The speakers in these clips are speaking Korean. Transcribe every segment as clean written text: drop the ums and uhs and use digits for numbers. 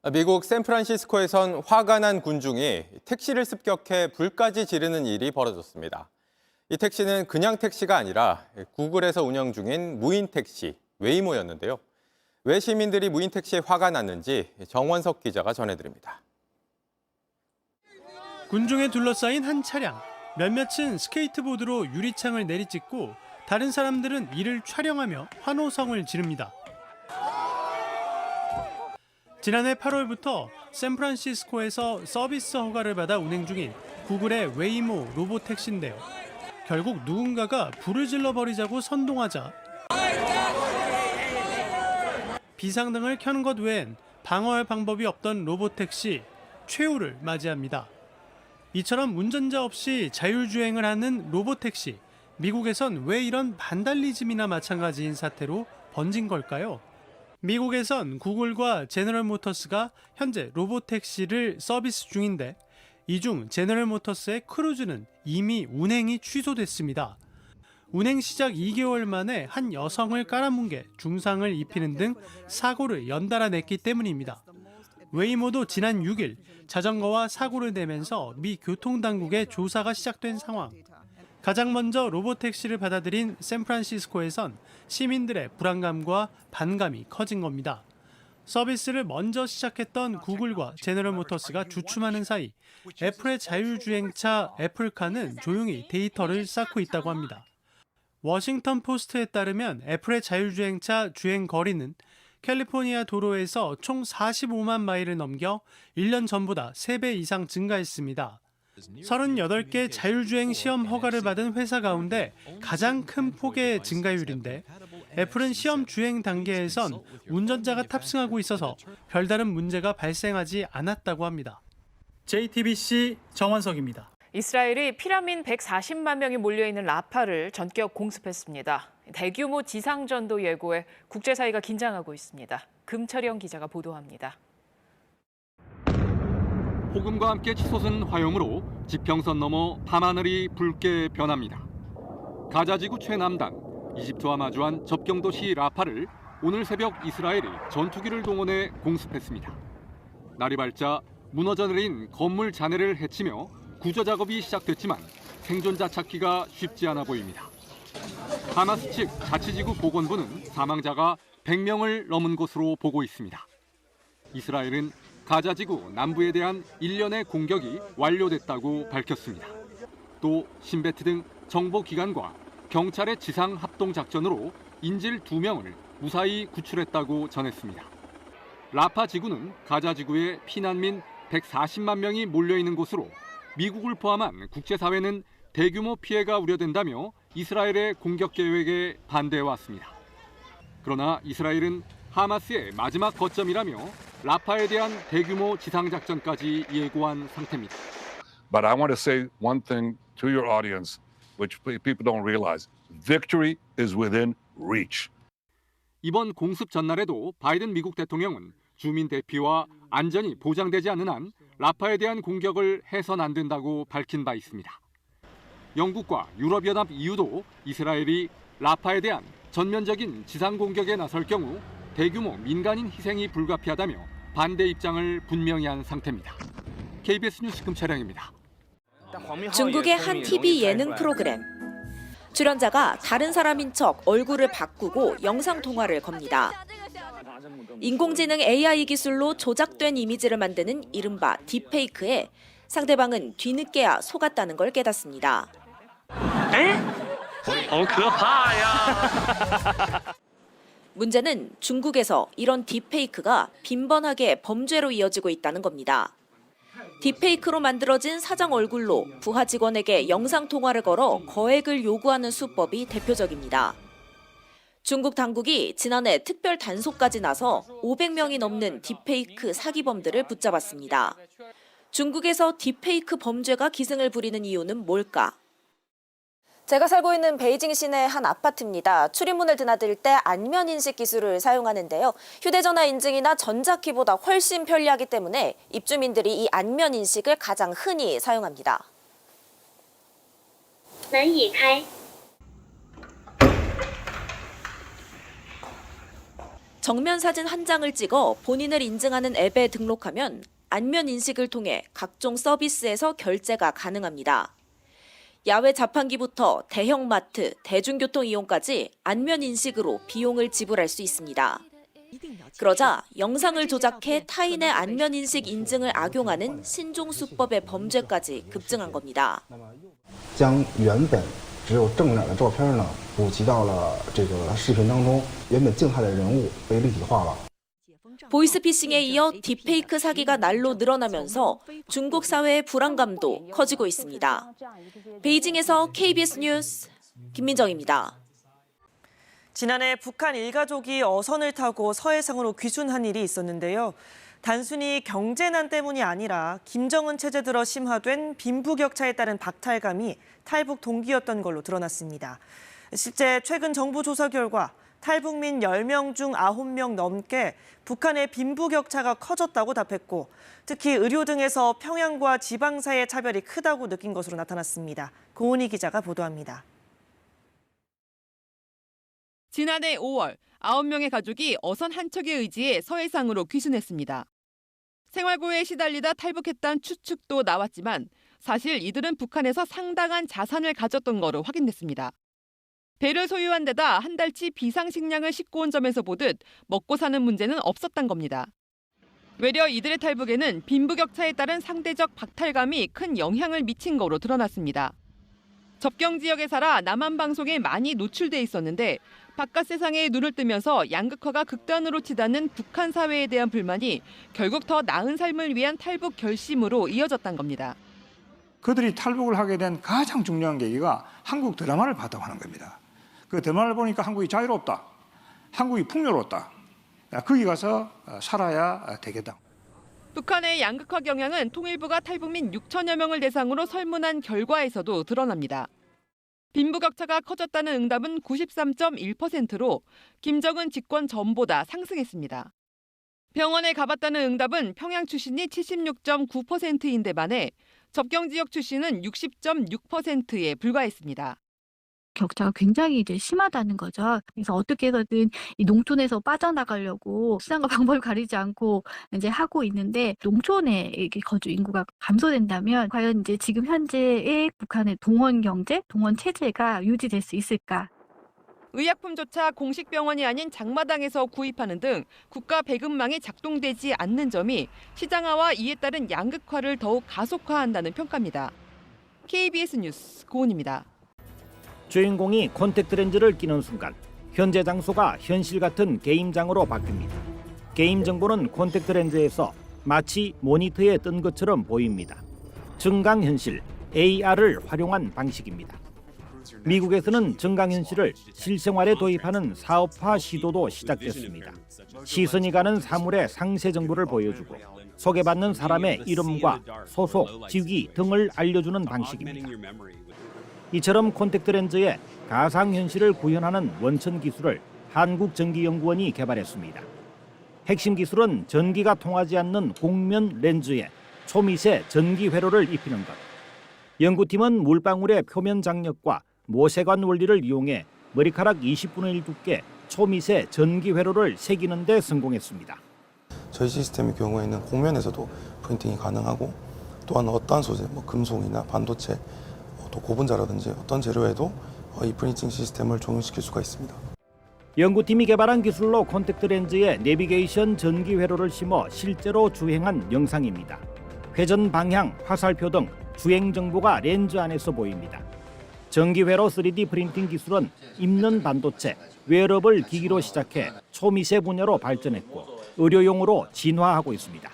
미국 샌프란시스코에선 화가 난 군중이 택시를 습격해 불까지 지르는 일이 벌어졌습니다. 이 택시는 그냥 택시가 아니라 구글에서 운영 중인 무인 택시, 웨이모였는데요. 왜 시민들이 무인 택시에 화가 났는지 정원석 기자가 전해드립니다. 군중에 둘러싸인 한 차량. 몇몇은 스케이트보드로 유리창을 내리찍고 다른 사람들은 이를 촬영하며 환호성을 지릅니다. 지난해 8월부터 샌프란시스코에서 서비스 허가를 받아 운행 중인 구글의 웨이모 로봇 택시인데요. 결국 누군가가 불을 질러버리자고 선동하자 비상등을 켜는 것 외엔 방어할 방법이 없던 로봇 택시 최후를 맞이합니다. 이처럼 운전자 없이 자율주행을 하는 로봇 택시. 미국에선 왜 이런 반달리즘이나 마찬가지인 사태로 번진 걸까요? 미국에선 구글과 제너럴 모터스가 현재 로봇 택시를 서비스 중인데 이 중 제너럴 모터스의 크루즈는 이미 운행이 취소됐습니다. 운행 시작 2개월 만에 한 여성을 깔아뭉개 중상을 입히는 등 사고를 연달아 냈기 때문입니다. 웨이모도 지난 6일 자전거와 사고를 내면서 미 교통당국의 조사가 시작된 상황. 가장 먼저 로봇택시를 받아들인 샌프란시스코에선 시민들의 불안감과 반감이 커진 겁니다. 서비스를 먼저 시작했던 구글과 제너럴 모터스가 주춤하는 사이 애플의 자율주행차 애플카는 조용히 데이터를 쌓고 있다고 합니다. 워싱턴 포스트에 따르면 애플의 자율주행차 주행 거리는 캘리포니아 도로에서 총 45만 마일을 넘겨 1년 전보다 3배 이상 증가했습니다. 38개 자율주행 시험 허가를 받은 회사 가운데 가장 큰 폭의 증가율인데 애플은 시험 주행 단계에선 운전자가 탑승하고 있어서 별다른 문제가 발생하지 않았다고 합니다. JTBC 정원석입니다. 이스라엘이 피라민 140만 명이 몰려있는 라파를 전격 공습했습니다. 대규모 지상전도 예고에 국제사회가 긴장하고 있습니다. 금철영 기자가 보도합니다. 폭음과 함께 치솟은 화염으로 지평선 너머 밤하늘이 붉게 변합니다. 가자지구 최남단, 이집트와 마주한 접경도시 라파를 오늘 새벽 이스라엘이 전투기를 동원해 공습했습니다. 날이 밝자 무너져 내린 건물 잔해를 헤치며 구조 작업이 시작됐지만 생존자 찾기가 쉽지 않아 보입니다. 하마스 측 자치지구 보건부는 사망자가 100명을 넘은 것으로 보고 있습니다. 이스라엘은 가자지구 남부에 대한 일련의 공격이 완료됐다고 밝혔습니다. 또 신베트 등 정보기관과 경찰의 지상 합동 작전으로 인질 2명을 무사히 구출했다고 전했습니다. 라파 지구는 가자지구에 피난민 140만 명이 몰려있는 곳으로 미국을 포함한 국제사회는 대규모 피해가 우려된다며 이스라엘의 공격 계획에 반대해왔습니다. 그러나 이스라엘은 하마스의 마지막 거점이라며 라파에 대한 대규모 지상작전까지 예고한 상태입니다. But I want to say one thing to your audience, which people don't realize. Victory is within reach. 이번 공습 전날에도 바이든 미국 대통령은 주민 대피와 안전이 보장되지 않는 한 라파에 대한 공격을 해선 안 된다고 밝힌 바 있습니다. 영국과 유럽연합 EU도 이스라엘이 라파에 대한 전면적인 지상 공격에 나설 경우 대규모 민간인 희생이 불가피하다며 반대 입장을 분명히 한 상태입니다. KBS 뉴스 금철영입니다. 중국의 한 TV 예능 프로그램. 출연자가 다른 사람인 척 얼굴을 바꾸고 영상 통화를 겁니다. 인공지능 AI 기술로 조작된 이미지를 만드는 이른바 딥페이크에 상대방은 뒤늦게야 속았다는 걸 깨닫습니다. 문제는 중국에서 이런 딥페이크가 빈번하게 범죄로 이어지고 있다는 겁니다. 딥페이크로 만들어진 사장 얼굴로 부하 직원에게 영상통화를 걸어 거액을 요구하는 수법이 대표적입니다. 중국 당국이 지난해 특별 단속까지 나서 500명이 넘는 딥페이크 사기범들을 붙잡았습니다. 중국에서 딥페이크 범죄가 기승을 부리는 이유는 뭘까? 제가 살고 있는 베이징 시내 한 아파트입니다. 출입문을 드나들 때 안면 인식 기술을 사용하는데요. 휴대전화 인증이나 전자키보다 훨씬 편리하기 때문에 입주민들이 이 안면 인식을 가장 흔히 사용합니다. 门已开。 정면 사진 한 장을 찍어 본인을 인증하는 앱에 등록하면 안면 인식을 통해 각종 서비스에서 결제가 가능합니다. 야외 자판기부터 대형 마트, 대중교통 이용까지 안면 인식으로 비용을 지불할 수 있습니다. 그러자 영상을 조작해 타인의 안면 인식 인증을 악용하는 신종 수법의 범죄까지 급증한 겁니다. 将原本只有正脸的照片呢，补齐到了这个视频当中，原本静态的人物被立体化了。 보이스피싱에 이어 딥페이크 사기가 날로 늘어나면서 중국 사회의 불안감도 커지고 있습니다. 베이징에서 KBS 뉴스 김민정입니다. 지난해 북한 일가족이 어선을 타고 서해상으로 귀순한 일이 있었는데요. 단순히 경제난 때문이 아니라 김정은 체제 들어 심화된 빈부격차에 따른 박탈감이 탈북 동기였던 걸로 드러났습니다. 실제 최근 정부 조사 결과 탈북민 10명 중 9명 넘게 북한의 빈부격차가 커졌다고 답했고 특히 의료 등에서 평양과 지방 사이의 차별이 크다고 느낀 것으로 나타났습니다. 고은희 기자가 보도합니다. 지난해 5월 9명의 가족이 어선 한 척에 의지해 서해상으로 귀순했습니다. 생활고에 시달리다 탈북했다는 추측도 나왔지만 사실 이들은 북한에서 상당한 자산을 가졌던 거로 확인됐습니다. 배를 소유한 데다 한 달치 비상식량을 싣고 온 점에서 보듯 먹고 사는 문제는 없었던 겁니다. 외려 이들의 탈북에는 빈부격차에 따른 상대적 박탈감이 큰 영향을 미친 거로 드러났습니다. 접경 지역에 살아 남한 방송에 많이 노출돼 있었는데 바깥 세상에 눈을 뜨면서 양극화가 극단으로 치닫는 북한 사회에 대한 불만이 결국 더 나은 삶을 위한 탈북 결심으로 이어졌던 겁니다. 그들이 탈북을 하게 된 가장 중요한 계기가 한국 드라마를 봤다고 하는 겁니다. 그 드라마를 보니까 한국이 자유롭다, 한국이 풍요롭다. 거기 가서 살아야 되겠다. 북한의 양극화 경향은 통일부가 탈북민 6천여 명을 대상으로 설문한 결과에서도 드러납니다. 빈부격차가 커졌다는 응답은 93.1%로 김정은 집권 전보다 상승했습니다. 병원에 가봤다는 응답은 평양 출신이 76.9%인데 반해 접경 지역 출신은 60.6%에 불과했습니다. 격차가 굉장히 이제 심하다는 거죠. 그래서 어떻게 해서든 이 농촌에서 빠져나가려고 수단과 방법을 가리지 않고 이제 하고 있는데 농촌에 이렇게 거주 인구가 감소된다면 과연 이제 지금 현재의 북한의 동원 경제, 동원 체제가 유지될 수 있을까? 의약품조차 공식 병원이 아닌 장마당에서 구입하는 등 국가 배급망이 작동되지 않는 점이 시장화와 이에 따른 양극화를 더욱 가속화한다는 평가입니다. KBS 뉴스 고은입니다. 주인공이 콘택트 렌즈를 끼는 순간 현재 장소가 현실 같은 게임장으로 바뀝니다. 게임 정보는 콘택트 렌즈에서 마치 모니터에 뜬 것처럼 보입니다. 증강현실, AR을 활용한 방식입니다. 미국에서는 증강현실을 실생활에 도입하는 사업화 시도도 시작됐습니다. 시선이 가는 사물의 상세 정보를 보여주고 소개받는 사람의 이름과 소속, 직위 등을 알려주는 방식입니다. 이처럼 콘택트 렌즈에 가상현실을 구현하는 원천 기술을 한국전기연구원이 개발했습니다. 핵심 기술은 전기가 통하지 않는 곡면 렌즈에 초미세 전기 회로를 입히는 것. 연구팀은 물방울의 표면 장력과 모세관 원리를 이용해 머리카락 20분의 1 두께 초미세 전기 회로를 새기는 데 성공했습니다. 저희 시스템의 경우에는 곡면에서도 프린팅이 가능하고 또한 어떠한 소재, 금속이나 반도체, 또 고분자라든지 어떤 재료에도 이 프린팅 시스템을 적용시킬 수가 있습니다. 연구팀이 개발한 기술로 콘택트 렌즈에 내비게이션 전기 회로를 심어 실제로 주행한 영상입니다. 회전 방향, 화살표 등 주행 정보가 렌즈 안에서 보입니다. 전기 회로 3D 프린팅 기술은 입는 반도체, 웨어러블 기기로 시작해 초미세 분야로 발전했고 의료용으로 진화하고 있습니다.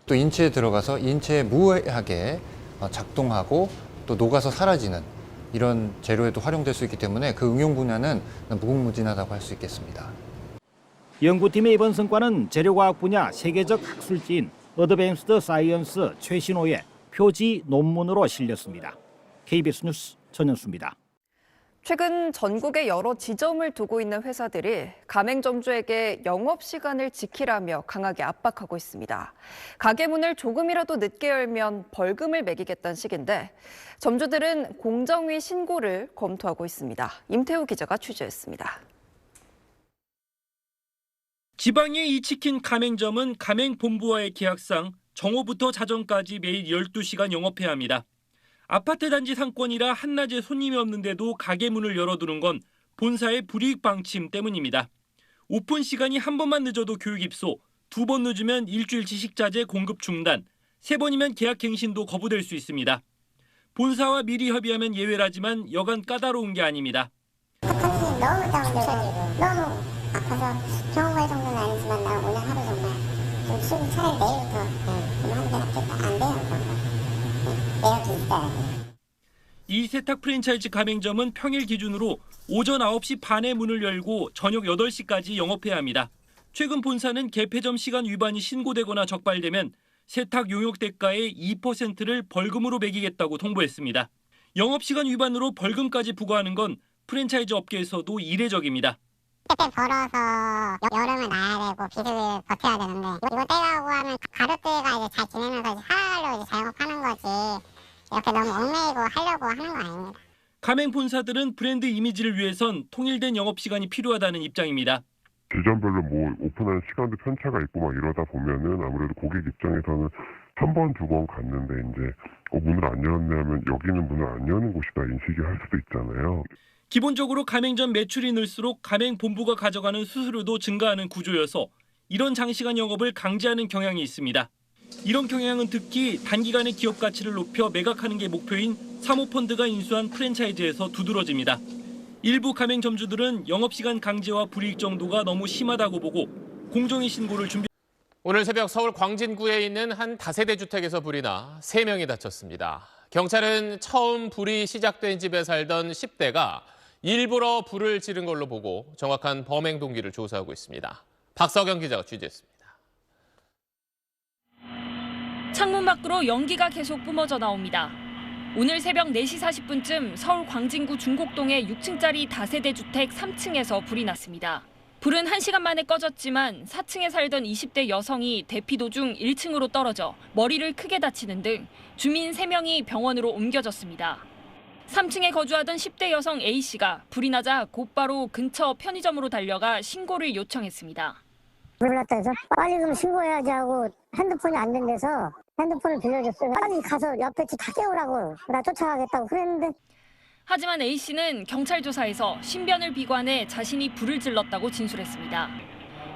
또 인체에 들어가서 인체에 무해하게 작동하고 또 녹아서 사라지는 이런 재료에도 활용될 수 있기 때문에 그 응용 분야는 무궁무진하다고 할 수 있겠습니다. 연구팀의 이번 성과는 재료과학 분야 세계적 학술지인 어드밴스드 사이언스 최신호의 표지 논문으로 실렸습니다. KBS 뉴스 전현수입니다. 최근 전국에 여러 지점을 두고 있는 회사들이 가맹점주에게 영업시간을 지키라며 강하게 압박하고 있습니다. 가게 문을 조금이라도 늦게 열면 벌금을 매기겠다는 식인데 점주들은 공정위 신고를 검토하고 있습니다. 임태우 기자가 취재했습니다. 지방의 이 치킨 가맹점은 가맹본부와의 계약상 정오부터 자정까지 매일 12시간 영업해야 합니다. 아파트 단지 상권이라 한낮에 손님이 없는데도 가게 문을 열어두는 건 본사의 불이익 방침 때문입니다. 오픈 시간이 한 번만 늦어도 교육 입소, 2번 늦으면 일주일치 식자재 공급 중단, 3번이면 계약 갱신도 거부될 수 있습니다. 본사와 미리 협의하면 예외라지만 여간 까다로운 게 아닙니다. 너무 다운되고 너무 아파서 병원 갈 정도는 아니지만 나 오늘 하루 정말 좀 쉬고 차라리 내일부터 하는 게 낫겠다. 안 돼요. 예약이 있어야 돼. 이 세탁 프랜차이즈 가맹점은 평일 기준으로 오전 9시 반에 문을 열고 저녁 8시까지 영업해야 합니다. 최근 본사는 개폐점 시간 위반이 신고되거나 적발되면 세탁 용역 대가의 2%를 벌금으로 매기겠다고 통보했습니다. 영업시간 위반으로 벌금까지 부과하는 건 프랜차이즈 업계에서도 이례적입니다. 그때 벌어서 여름을 나야 되고 비수기를 버텨야 되는데 이거 떼가고 하면 가족들과 이제 잘 지내면서 살아가려고 이제 자영업하는 거지 이렇게 너무 얽매이고 하려고 하는 거 아닙니다. 가맹 본사들은 브랜드 이미지를 위해선 통일된 영업시간이 필요하다는 입장입니다. 지점별로 뭐 오픈하는 시간도 편차가 있고 막 이러다 보면은 아무래도 고객 입장에서는 한 번, 2번 갔는데 이제 문을 안 열었네 하면 여기는 문을 안 여는 곳이다 인식이 할 수도 있잖아요. 기본적으로 가맹점 매출이 늘수록 가맹 본부가 가져가는 수수료도 증가하는 구조여서 이런 장시간 영업을 강제하는 경향이 있습니다. 이런 경향은 특히 단기간에 기업 가치를 높여 매각하는 게 목표인 사모펀드가 인수한 프랜차이즈에서 두드러집니다. 일부 가맹점주들은 영업시간 강제와 불이익 정도가 너무 심하다고 보고 공정위 신고를 준비. 오늘 새벽 서울 광진구에 있는 한 다세대 주택에서 불이 나 3명이 다쳤습니다. 경찰은 처음 불이 시작된 집에 살던 10대가 일부러 불을 지른 걸로 보고 정확한 범행 동기를 조사하고 있습니다. 박서경 기자가 취재했습니다. 창문 밖으로 연기가 계속 뿜어져 나옵니다. 오늘 새벽 4시 40분쯤 서울 광진구 중곡동의 6층짜리 다세대 주택 3층에서 불이 났습니다. 불은 1시간 만에 꺼졌지만 4층에 살던 20대 여성이 대피 도중 1층으로 떨어져 머리를 크게 다치는 등 주민 3명이 병원으로 옮겨졌습니다. 3층에 거주하던 10대 여성 A씨가 불이 나자 곧바로 근처 편의점으로 달려가 신고를 요청했습니다. 불났다 해서 빨리 좀 신고해야지 하고 핸드폰이 안 된 데서 핸드폰을 빌려줬어요. 빨리 가서 옆에 집 다 깨우라고 나 쫓아가겠다고 그랬는데. 하지만 A씨는 경찰 조사에서 신변을 비관해 자신이 불을 질렀다고 진술했습니다.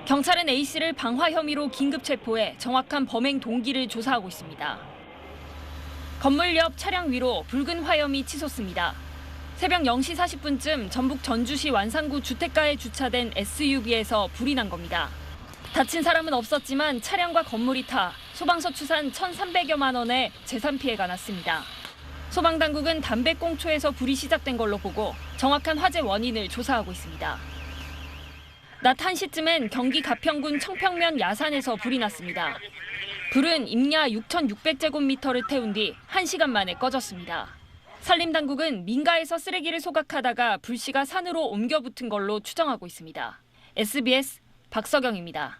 경찰은 A씨를 방화 혐의로 긴급 체포해 정확한 범행 동기를 조사하고 있습니다. 건물 옆 차량 위로 붉은 화염이 치솟습니다. 새벽 0시 40분쯤 전북 전주시 완산구 주택가에 주차된 SUV에서 불이 난 겁니다. 다친 사람은 없었지만 차량과 건물이 타 소방서 추산 1,300여만 원의 재산 피해가 났습니다. 소방당국은 담배꽁초에서 불이 시작된 걸로 보고 정확한 화재 원인을 조사하고 있습니다. 낮 1시쯤엔 경기 가평군 청평면 야산에서 불이 났습니다. 불은 임야 6,600제곱미터를 태운 뒤 1시간 만에 꺼졌습니다. 산림당국은 민가에서 쓰레기를 소각하다가 불씨가 산으로 옮겨 붙은 걸로 추정하고 있습니다. SBS 박서경입니다.